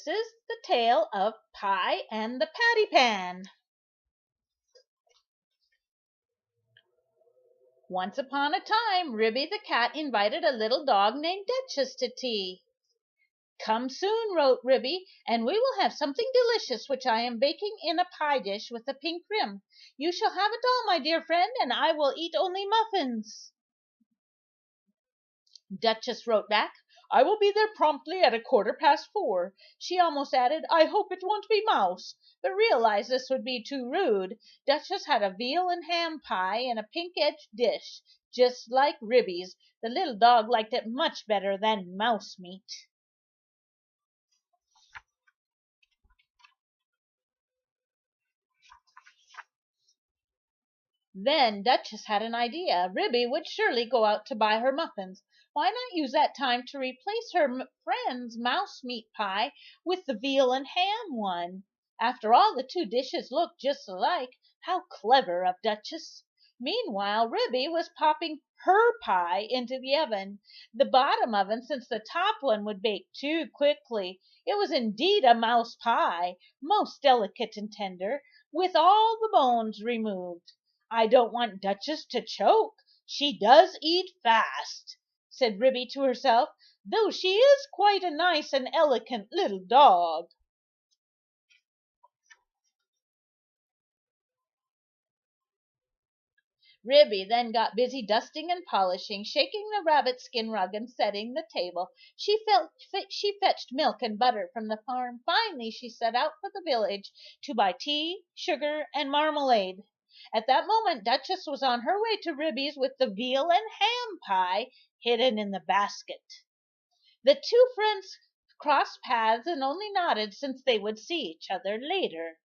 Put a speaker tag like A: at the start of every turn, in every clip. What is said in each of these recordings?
A: This is the tale of Pie and the Patty Pan. Once upon a time, Ribby the cat invited a little dog named Duchess to tea. "Come soon," wrote Ribby, "and we will have something delicious which I am baking in a pie dish with a pink rim. You shall have it all, my dear friend, and I will eat only muffins." Duchess wrote back, "I will be there promptly at 4:15. She almost added, "I hope it won't be mouse," but realized this would be too rude. Duchess had a veal and ham pie in a pink-edged dish, just like Ribby's. The little dog liked it much better than mouse meat. Then Duchess had an idea. Ribby would surely go out to buy her muffins. Why not use that time to replace her friend's mouse meat pie with the veal and ham one? After all, the two dishes looked just alike. How clever of Duchess! Meanwhile, Ribby was popping her pie into the oven, the bottom oven, since the top one would bake too quickly. It was indeed a mouse pie, most delicate and tender, with all the bones removed. "I don't want Duchess to choke. She does eat fast," said Ribby to herself, "though she is quite a nice and elegant little dog." Ribby then got busy dusting and polishing, shaking the rabbit skin rug and setting the table. She fetched milk and butter from the farm. Finally she set out for the village to buy tea, sugar, and marmalade. At that moment Duchess was on her way to Ribby's with the veal and ham pie hidden in the basket. The two friends crossed paths and only nodded, since they would see each other later.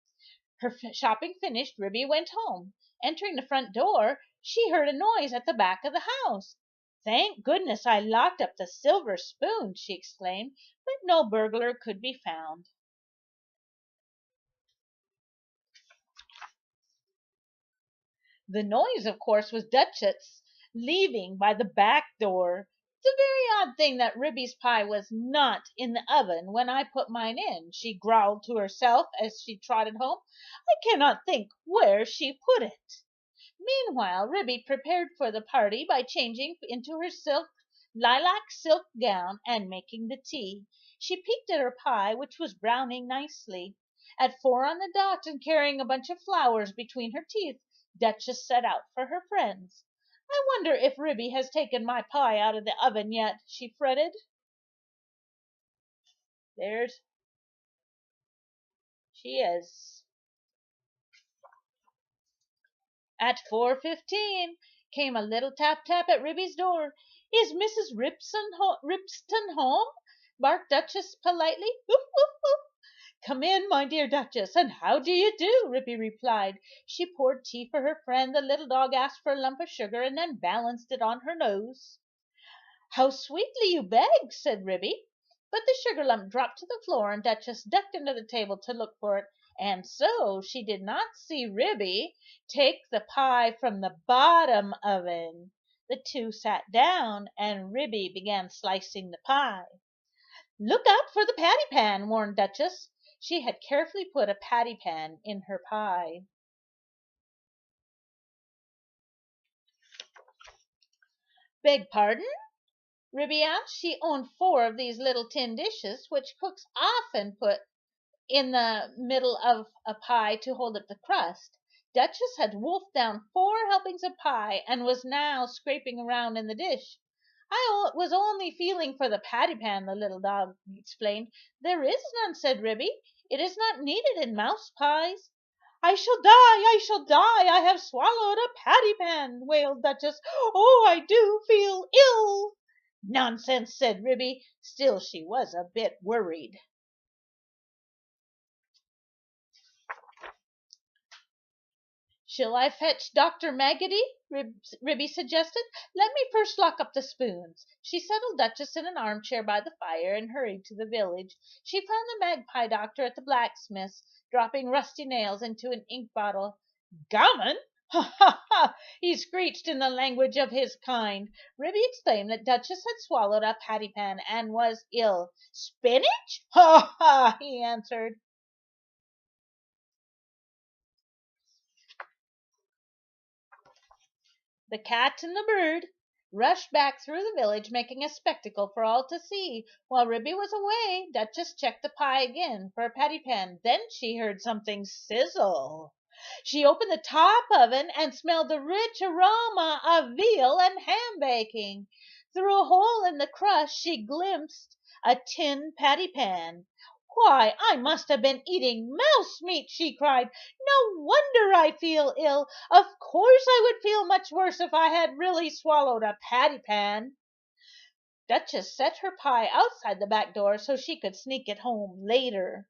A: Her shopping finished, Ribby went home. Entering the front door, she heard a noise at the back of the house. "Thank goodness I locked up the silver spoon," she exclaimed, but no burglar could be found. The noise, of course, was Duchess leaving by the back door. "It's a very odd thing that Ribby's pie was not in the oven when I put mine in," she growled to herself as she trotted home. "I cannot think where she put it." Meanwhile, Ribby prepared for the party by changing into her lilac silk gown and making the tea. She peeked at her pie, which was browning nicely. At 4 on the dot, and carrying a bunch of flowers between her teeth, Duchess set out for her friends. "I wonder if Ribby has taken my pie out of the oven yet," she fretted. There she is. At 4:15 came a little tap tap at Ribby's door. "Is Mrs. Ripston home?" barked Duchess politely. "Woof, woof, woof." "Come in, my dear Duchess, and how do you do?" Ribby replied. She poured tea for her friend. The little dog asked for a lump of sugar and then balanced it on her nose. "How sweetly you beg," said Ribby. But the sugar lump dropped to the floor, and Duchess ducked under the table to look for it, and so she did not see Ribby take the pie from the bottom oven. The two sat down, and Ribby began slicing the pie. "Look out for the patty pan," warned Duchess. She had carefully put a patty pan in her pie. "Beg pardon?" Ribby asked. She owned 4 of these little tin dishes, which cooks often put in the middle of a pie to hold up the crust. Duchess had wolfed down 4 helpings of pie and was now scraping around in the dish. "I was only feeling for the patty pan," the little dog explained. "There is none," said Ribby. "It is not needed in mouse pies." "I shall die! I shall die! I have swallowed a patty pan," wailed Duchess. "Oh, I do feel ill." "Nonsense," said Ribby. Still she was a bit worried. "Shall I fetch Dr. Maggotty?" Ribby suggested. "Let me first lock up the spoons." She settled Duchess in an armchair by the fire and hurried to the village. She found the magpie doctor at the blacksmith's, dropping rusty nails into an ink bottle. "Gammon! Ha, ha, ha!" he screeched in the language of his kind. Ribby exclaimed that Duchess had swallowed a patty pan and was ill. "Spinach? Ha, ha!" he answered. The cat and the bird rushed back through the village, making a spectacle for all to see. While Ribby was away, Duchess checked the pie again for a patty pan. Then she heard something sizzle. She opened the top oven and smelled the rich aroma of veal and ham baking. Through a hole in the crust she glimpsed a tin patty pan. "Why, I must have been eating mouse meat!" she cried. "No wonder I feel ill. Of course I would feel much worse if I had really swallowed a patty pan." Duchess set her pie outside the back door so she could sneak it home later.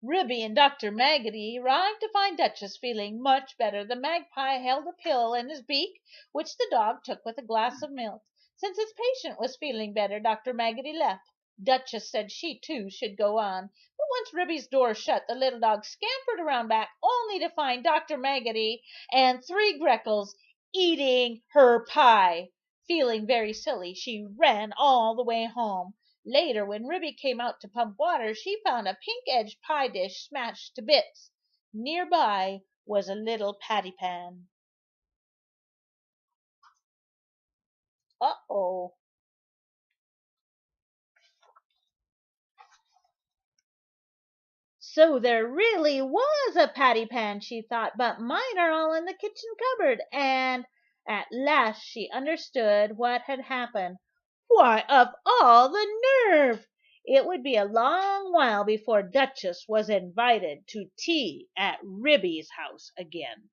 A: Ribby and Dr. Maggotty arrived to find Duchess feeling much better. The magpie held a pill in his beak, which the dog took with a glass of milk. Since his patient was feeling better, Dr. Maggotty left. Duchess said she too should go on. But once Ribby's door shut, the little dog scampered around back, only to find Dr. Maggotty and 3 Greckles eating her pie. Feeling very silly, she ran all the way home. Later, when Ribby came out to pump water, she found a pink-edged pie dish smashed to bits. Nearby was a little patty pan. Uh-oh. So there really was a patty pan, she thought, but mine are all in the kitchen cupboard. And at last she understood what had happened. Why, of all the nerve! It would be a long while before Duchess was invited to tea at Ribby's house again.